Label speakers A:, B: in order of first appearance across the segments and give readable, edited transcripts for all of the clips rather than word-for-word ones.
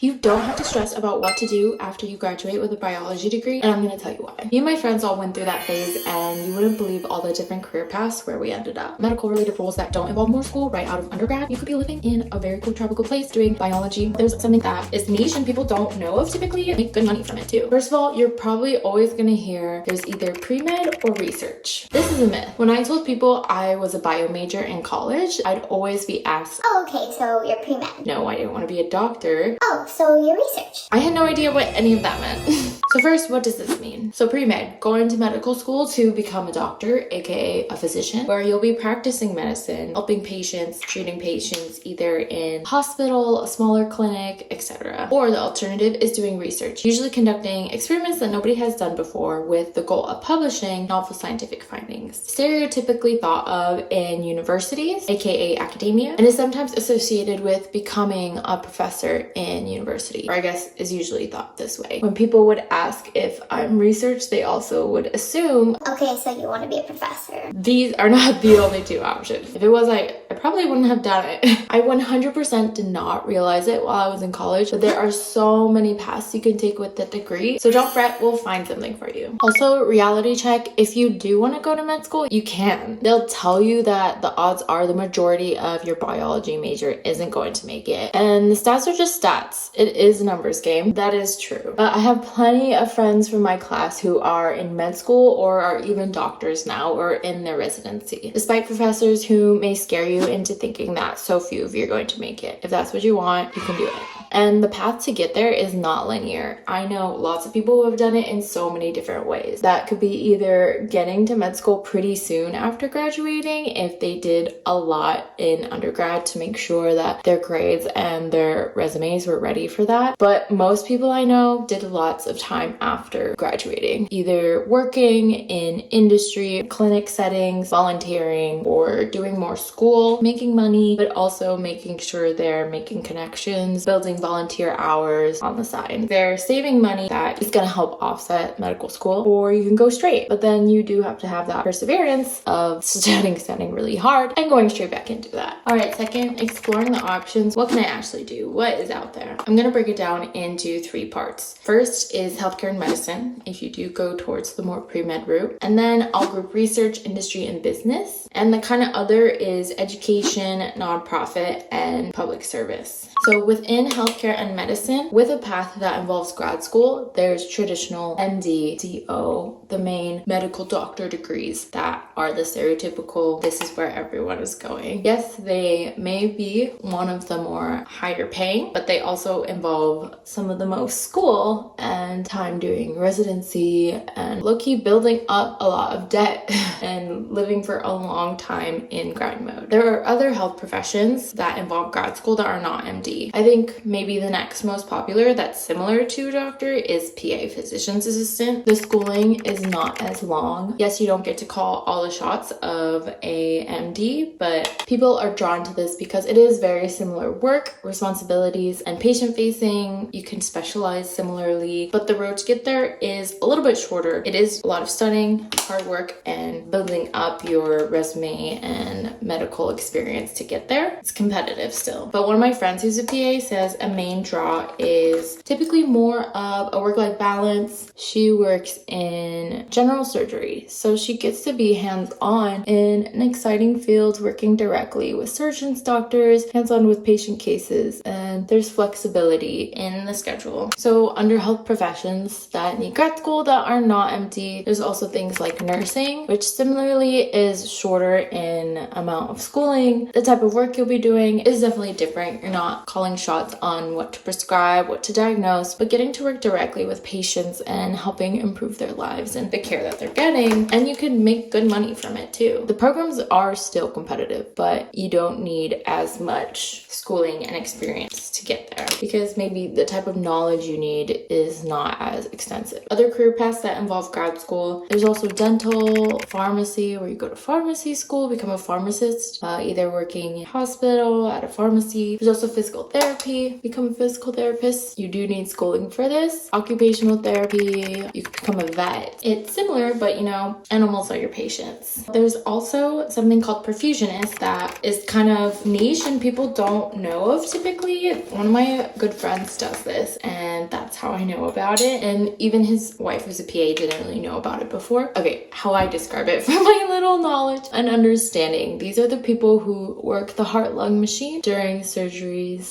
A: You don't have to stress about what to do after you graduate with a biology degree, and I'm going to tell you why. Me and my friends all went through that phase, and you wouldn't believe all the different career paths where we ended up. Medical related roles that don't involve more school right out of undergrad. You could be living in a very cool tropical place doing biology. There's something that is niche and people don't know of typically, and make good money from it too. First of all, you're probably always going to hear there's either pre-med or research. This is a myth. When I told people I was a bio major in college, I'd always be asked,
B: "Oh, okay, so you're pre-med."
A: No, I didn't want to be a doctor.
B: "Oh, so you're research."
A: I had no idea what any of that meant. So first, what does this mean? So pre-med, going to medical school to become a doctor, aka a physician, where you'll be practicing medicine, helping patients, treating patients either in hospital, a smaller clinic, etc. Or the alternative is doing research, usually conducting experiments that nobody has done before with the goal of publishing novel scientific findings. Stereotypically thought of in universities, aka academia, and is sometimes associated with becoming a professor in university, or I guess is usually thought this way. When people would ask if I'm research, they also would assume,
B: "Okay, so you want to be a professor."
A: These are not the only two options. If it was, I probably wouldn't have done it. I 100% did not realize it while I was in college, but there are so many paths you can take with the degree. So don't fret, we'll find something for you. Also, reality check, if you do want to go to med school, you can. They'll tell you that the odds are the majority of your biology major isn't going to make it. And the stats are just stats. It is a numbers game. That is true. But I have plenty of friends from my class who are in med school or are even doctors now or in their residency, despite professors who may scare you into thinking that so few of you are going to make it. If that's what you want, you can do it. And the path to get there is not linear. I know lots of people who have done it in so many different ways. That could be either getting to med school pretty soon after graduating if they did a lot in undergrad to make sure that their grades and their resumes were ready for that. But most people I know did lots of time after graduating, either working in industry, clinic settings, volunteering, or doing more school, making money, but also making sure they're making connections, building volunteer hours on the side. They're saving money that is going to help offset medical school, or you can go straight. But then you do have to have that perseverance of studying really hard and going straight back into that. All right, second, exploring the options. What can I actually do? What is out there? I'm going to break it down into 3 parts. First is healthcare and medicine, if you do go towards the more pre-med route. And then I'll group research, industry, and business. And the kind of other is education, nonprofit, and public service. So within healthcare and medicine, with a path that involves grad school, there's traditional MD, DO, the main medical doctor degrees that are the stereotypical, this is where everyone is going. Yes, they may be one of the more higher paying, but they also involve some of the most school and time doing residency and low-key building up a lot of debt and living for a long time in grad mode. There are other health professions that involve grad school that are not MD. I think maybe the next most popular that's similar to doctor is PA, physician's assistant. The schooling is not as long. Yes, you don't get to call all the shots of a MD, but people are drawn to this because it is very similar work, responsibilities, and patient facing. You can specialize similarly, but the road to get there is a little bit shorter. It is a lot of studying, hard work, and building up your resume and medical experience to get there. It's competitive still. But one of my friends who's a PA says a main draw is typically more of a work-life balance. She works in general surgery, so she gets to be hands-on in an exciting field, working directly with surgeons, doctors, hands-on with patient cases, and there's flexibility in the schedule. So under health professions that need grad school that are not MD, there's also things like nursing, which similarly is shorter in amount of schooling. The type of work you'll be doing is definitely different. You're not calling shots on what to prescribe, what to diagnose, but getting to work directly with patients and helping improve their lives and the care that they're getting. And you can make good money from it too. The programs are still competitive, but you don't need as much schooling and experience to get there because maybe the type of knowledge you need is not not as extensive. Other career paths that involve grad school, there's also dental, pharmacy, where you go to pharmacy school, become a pharmacist, either working in a hospital, at a pharmacy. There's also physical therapy, become a physical therapist. You do need schooling for this. Occupational therapy, you can become a vet. It's similar, but animals are your patients. There's also something called perfusionist that is kind of niche and people don't know of typically. One of my good friends does this, and that's how I know about it. And even his wife, who's a PA, didn't really know about it before. Okay, how I describe it from my little knowledge and understanding. These are the people who work the heart-lung machine during surgeries,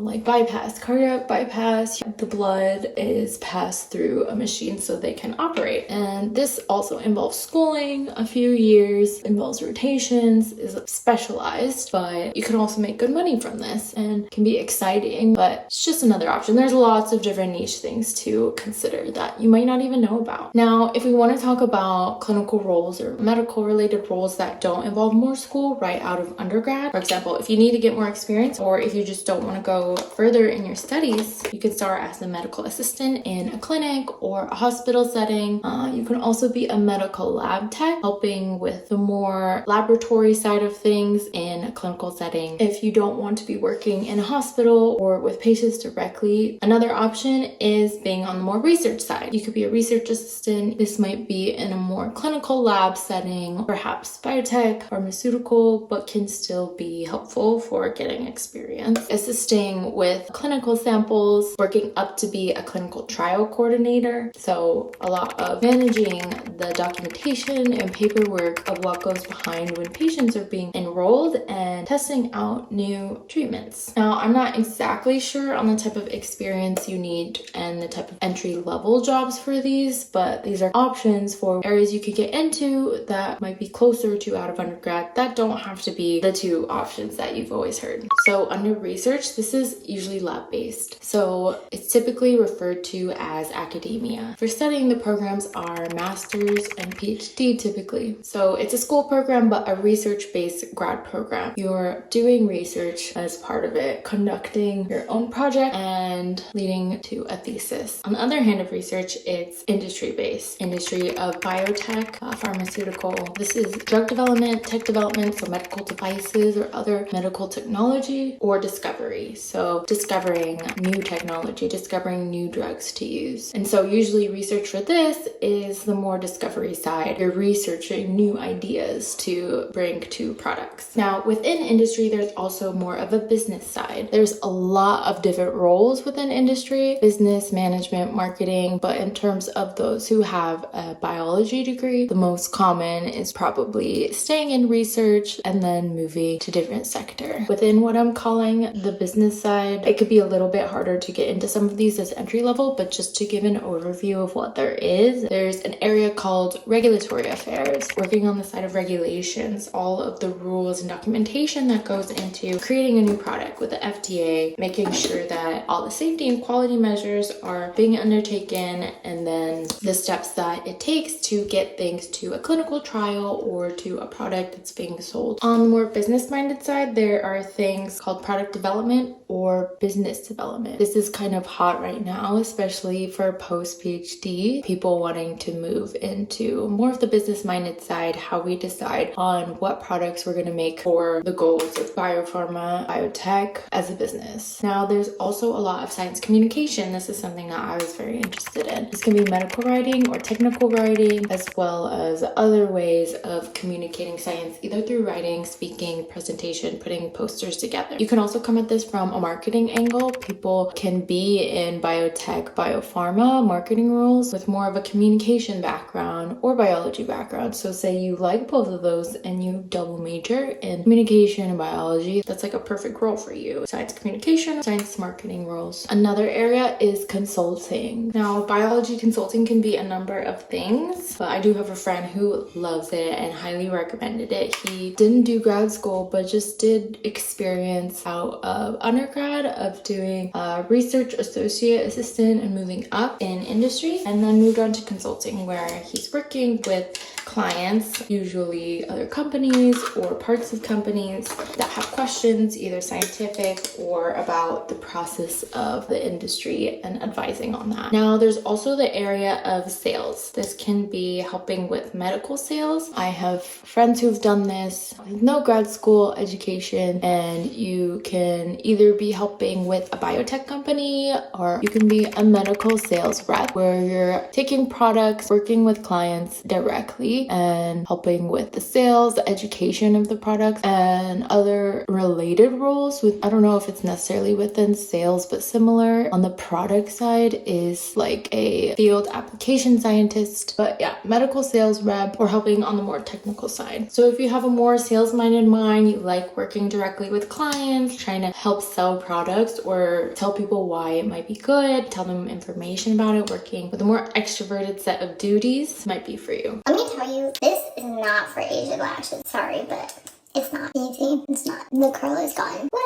A: like bypass, cardiac bypass. The blood is passed through a machine so they can operate. And this also involves schooling, a few years, involves rotations, is specialized, but you can also make good money from this and can be exciting, but it's just another option. There's lots of different niche things to consider that you might not even know about. Now, if we want to talk about clinical roles or medical related roles that don't involve more school right out of undergrad, for example, if you need to get more experience or if you just don't want to go further in your studies, you can start as a medical assistant in a clinic or a hospital setting. You can also be a medical lab tech, helping with the more laboratory side of things in a clinical setting. If you don't want to be working in a hospital or with patients directly, another option is being on the more research side. You could be a research assistant. This might be in a more clinical lab setting, perhaps biotech, pharmaceutical, but can still be helpful for getting experience. Assisting with clinical samples, working up to be a clinical trial coordinator. So a lot of managing the documentation and paperwork of what goes behind when patients are being enrolled and testing out new treatments. Now, I'm not exactly sure on the type of experience you need and the type of entry-level jobs for these, but these are options for areas you could get into that might be closer to out of undergrad that don't have to be the two options that you've always heard. So under research, this is usually lab-based. So it's typically referred to as academia. For studying, the programs are master's and PhD typically. So it's a school program, but a research-based grad program. You're doing research as part of it, conducting your own project and leading to a thesis. On the other hand of research, it's industry-based. Industry of biotech, pharmaceutical. This is drug development, tech development, so medical devices or other medical technology, or discovery. So discovering new technology, discovering new drugs to use. And so usually research for this is the more discovery side. You're researching new ideas to bring to products. Now, within industry, there's also more of a business side. There's a lot of different roles within industry, business, management, marketing, but in terms of those who have a biology degree, the most common is probably staying in research and then moving to different sector. Within what I'm calling the business side, it could be a little bit harder to get into some of these as entry level, but just to give an overview of what there is, there's an area called regulatory affairs, working on the side of regulations, all of the rules and documentation that goes into creating a new product with the FDA, making sure that all the safety and quality measures are being undertaken, and then the steps that it takes to get things to a clinical trial or to a product that's being sold. On the more business-minded side, there are things called product development or business development. This is kind of hot right now, especially for post-PhD, people wanting to move into more of the business-minded side, how we decide on what products we're going to make for the goals of biopharma, biotech as a business. Now, there's also a lot of science communication. This is something that I was very interested in. This can be medical writing or technical writing, as well as other ways of communicating science, either through writing, speaking, presentation, putting posters together. You can also come at this from a marketing angle. People can be in biotech, biopharma, marketing roles with more of a communication background or biology background. So say you like both of those and you double major in communication and biology, that's like a perfect role for you. Science communication, science marketing roles. Another area is consulting. Now, biology consulting can be a number of things, but I do have a friend who loves it and highly recommended it. He didn't do grad school, but just did experience out of undergrad of doing a research associate assistant and moving up in industry, and then moved on to consulting where he's working with clients, usually other companies or parts of companies that have questions, either scientific or about the process of the industry, and advising working on that. Now there's also the area of sales. This can be helping with medical sales. I have friends who've done this with no grad school education, and you can either be helping with a biotech company or you can be a medical sales rep where you're taking products, working with clients directly and helping with the sales, the education of the products, and other related roles with, I don't know if it's necessarily within sales, but similar on the product side is like a field application scientist. But yeah, medical sales rep or helping on the more technical side. So if you have a more sales-minded mind, you like working directly with clients, trying to help sell products or tell people why it might be good, tell them information about it, working with a more extroverted set of duties might be for you.
B: Let me tell you, this is not for Asian lashes. Sorry, but it's not easy. It's not. The curl is gone. Whatever.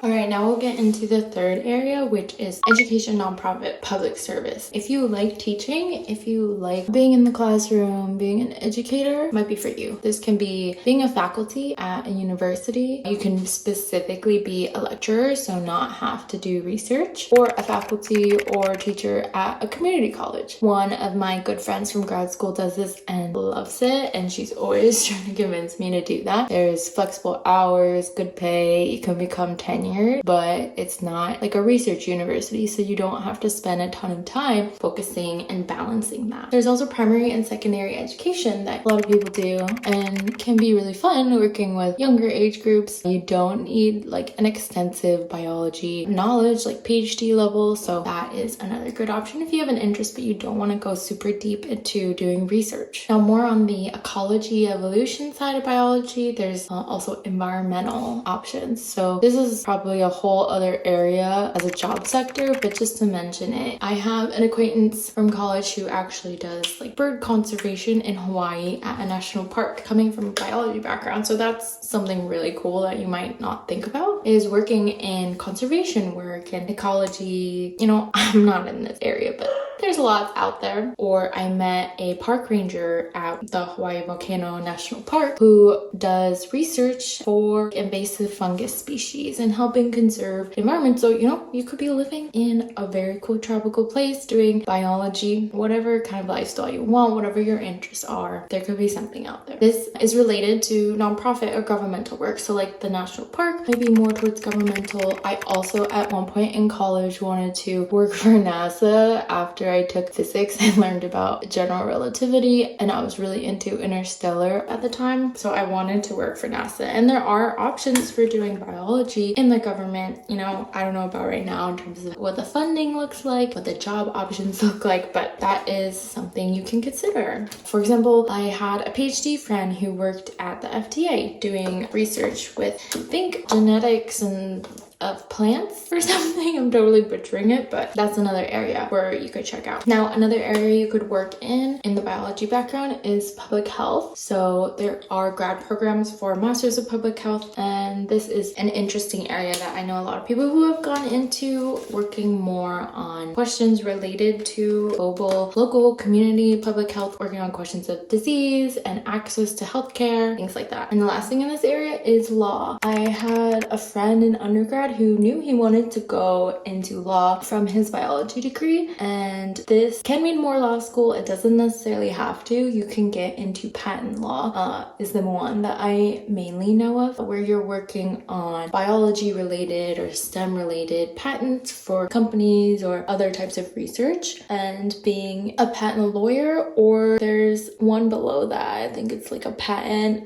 A: All right, now we'll get into the third area, which is education, nonprofit, public service. If you like teaching, if you like being in the classroom, being an educator, might be for you. This can be being a faculty at a university. You can specifically be a lecturer, so not have to do research, or a faculty or teacher at a community college. One of my good friends from grad school does this and loves it, and she's always trying to convince me to do that. There's flexible hours, good pay, you can become tenured, but it's not like a research university, so you don't have to spend a ton of time focusing and balancing that. There's also primary and secondary education that a lot of people do and can be really fun working with younger age groups. You don't need like an extensive biology knowledge like PhD level, so that is another good option if you have an interest but you don't want to go super deep into doing research. Now more on the ecology evolution side of biology, there's also environmental options. So this is probably a whole other area as a job sector, but just to mention it, I have an acquaintance from college who actually does like bird conservation in Hawaii at a national park, coming from a biology background. So that's something really cool that you might not think about, is working in conservation work and ecology. You know, I'm not in this area, but there's a lot out there. Or I met a park ranger at the Hawaii Volcano National Park who does research for invasive fungus species and helping conserve the environment. So, you know, you could be living in a very cool tropical place doing biology, whatever kind of lifestyle you want, whatever your interests are, there could be something out there. This is related to nonprofit or governmental work. So like the national park, maybe more towards governmental. I also at one point in college wanted to work for NASA after I took physics and learned about general relativity, and I was really into interstellar at the time. So I wanted to work for NASA, and there are options for doing biology in the government. You know, I don't know about right now in terms of what the funding looks like, what the job options look like, but that is something you can consider. For example, I had a PhD friend who worked at the FDA doing research with, I think, genetics and of plants or something. I'm totally butchering it, but that's another area where you could check out. Now, another area you could work in the biology background is public health. So there are grad programs for Masters of Public Health, and this is an interesting area that I know a lot of people who have gone into, working more on questions related to global, local, community public health, working on questions of disease and access to healthcare, things like that. And the last thing in this area is law. I had a friend in undergrad who knew he wanted to go into law from his biology degree, and this can mean more law school. It doesn't necessarily have to. You can get into patent law, is the one that I mainly know of, where you're working on biology related or STEM related patents for companies or other types of research, and being a patent lawyer, or there's one below that. I think it's like a patent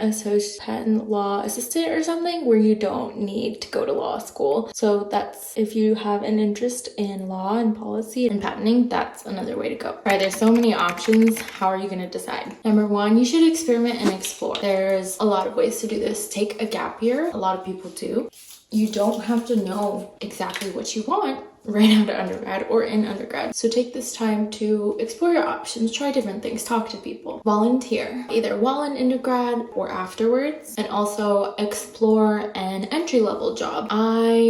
A: law assistant or something, where you don't need to go to law school. So that's, if you have an interest in law and policy and patenting, that's another way to go. All right, there's so many options. How are you going to decide? Number one, you should experiment and explore. There's a lot of ways to do this. Take a gap year. A lot of people do. You don't have to know exactly what you want right out of undergrad or in undergrad. So take this time to explore your options, try different things, talk to people, volunteer, either while in undergrad or afterwards, and also explore an entry-level job.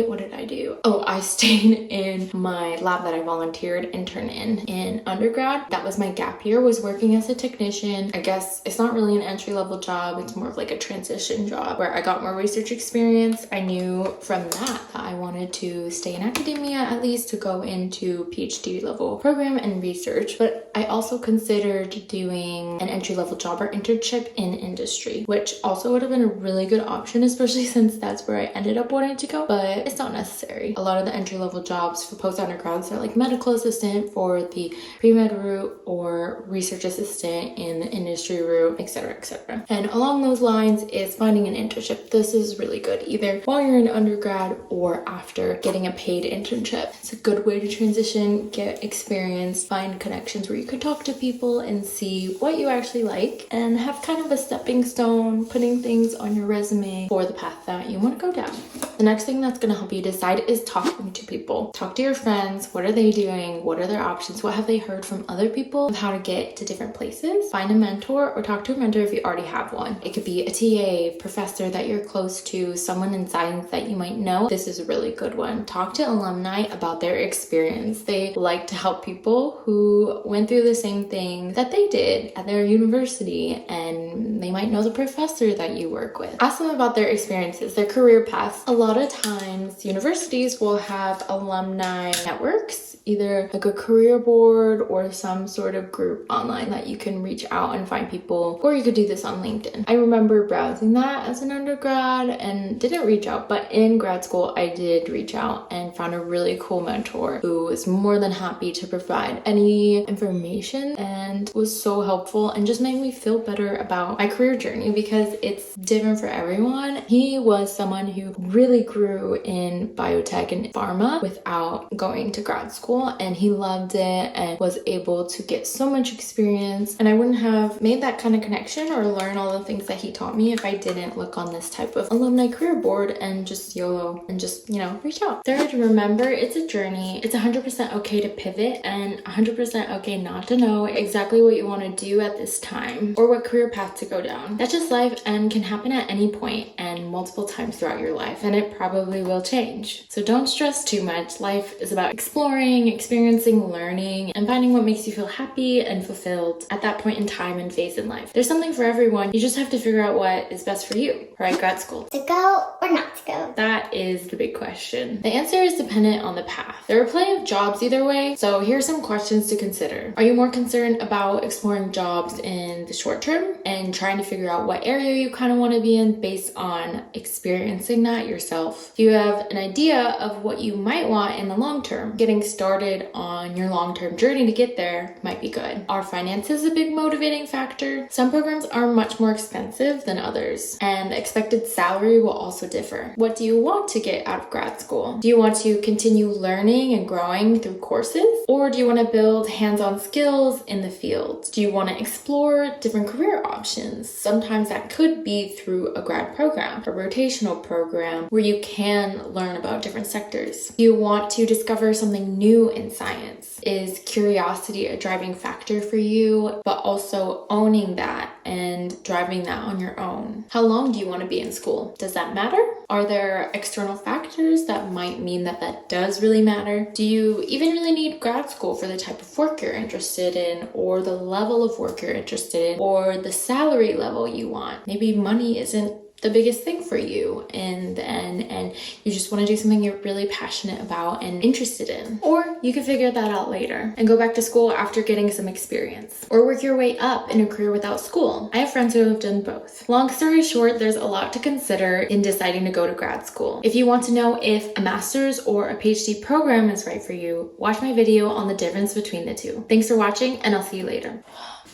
A: What did I do? Oh, I stayed in my lab that I volunteered intern in undergrad. That was my gap year, was working as a technician. I guess it's not really an entry-level job. It's more of like a transition job where I got more research experience. I knew from that I wanted to stay in academia at least to go into PhD level program and research, but I also considered doing an entry-level job or internship in industry, which also would have been a really good option, especially since that's where I ended up wanting to go, but it's not necessary. A lot of the entry-level jobs for post-undergrads are like medical assistant for the pre-med route or research assistant in the industry route, etc., etc. And along those lines is finding an internship. This is really good either while you're in undergrad or after getting a paid internship. It's a good way to transition, get experience, find connections where you can talk to people and see what you actually like, and have kind of a stepping stone, putting things on your resume for the path that you want to go down. The next thing that's going to help you decide is talking to people. Talk to your friends. What are they doing? What are their options? What have they heard from other people of how to get to different places? Find a mentor or talk to a mentor if you already have one. It could be a TA, professor that you're close to, someone in science that you might know. This is a really good one. Talk to alumni about their experience. They like to help people who went through the same thing that they did at their university, and they might know the professor that you work with. Ask them about their experiences, their career paths. A lot of times universities will have alumni networks, either like a career board or some sort of group online that you can reach out and find people, or you could do this on LinkedIn. I remember browsing that as an undergrad and didn't reach out, but in grad school I did reach out and found a really cool mentor who was more than happy to provide any information and was so helpful and just made me feel better about my career journey because it's different for everyone. He was someone who really grew in biotech and pharma without going to grad school, and he loved it and was able to get so much experience, and I wouldn't have made that kind of connection or learn all the things that he taught me if I didn't look on this type of alumni career board and just YOLO and just, reach out. Third, remember it's a journey. It's 100% okay to pivot and 100% okay not to know exactly what you want to do at this time or what career path to go down. That's just life and can happen at any point and multiple times throughout your life, and it probably will change. So don't stress too much. Life is about exploring, experiencing, learning, and finding what makes you feel happy and fulfilled at that point in time and phase in life. There's something for everyone. You just have to figure out what is best for you. All right, grad school.
B: To go or not to go?
A: That is the big question. The answer is dependent on the path. There are plenty of jobs either way, so here's some questions to consider. Are you more concerned about exploring jobs in the short term and trying to figure out what area you kind of want to be in based on experiencing that yourself? Do you have an idea of what you might want in the long term? Getting started on your long-term journey to get there might be good. Are finances a big motivating factor? Some programs are much more expensive than others, and the expected salary will also differ. What do you want to get out of grad school? Do you want to continue learning and growing through courses? Or do you want to build hands-on skills in the field? Do you want to explore different career options? Sometimes that could be through a grad program, a rotational program where you can learn about different sectors. Do you want to discover something new in science? Is curiosity a driving factor for you, but also owning that and driving that on your own? How long do you want to be in school? Does that matter? Are there external factors that might mean that that does really matter? Do you even really need grad school for the type of work you're interested in, or the level of work you're interested in, or the salary level you want? Maybe money isn't the biggest thing for you in the end, and you just want to do something you're really passionate about and interested in. Or you can figure that out later and go back to school after getting some experience, or work your way up in a career without school. I have friends who have done both. Long story short, there's a lot to consider in deciding to go to grad school. If you want to know if a master's or a PhD program is right for you, watch my video on the difference between the two. Thanks for watching, and I'll see you later.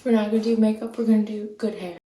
A: We're not gonna do makeup, we're gonna do good hair.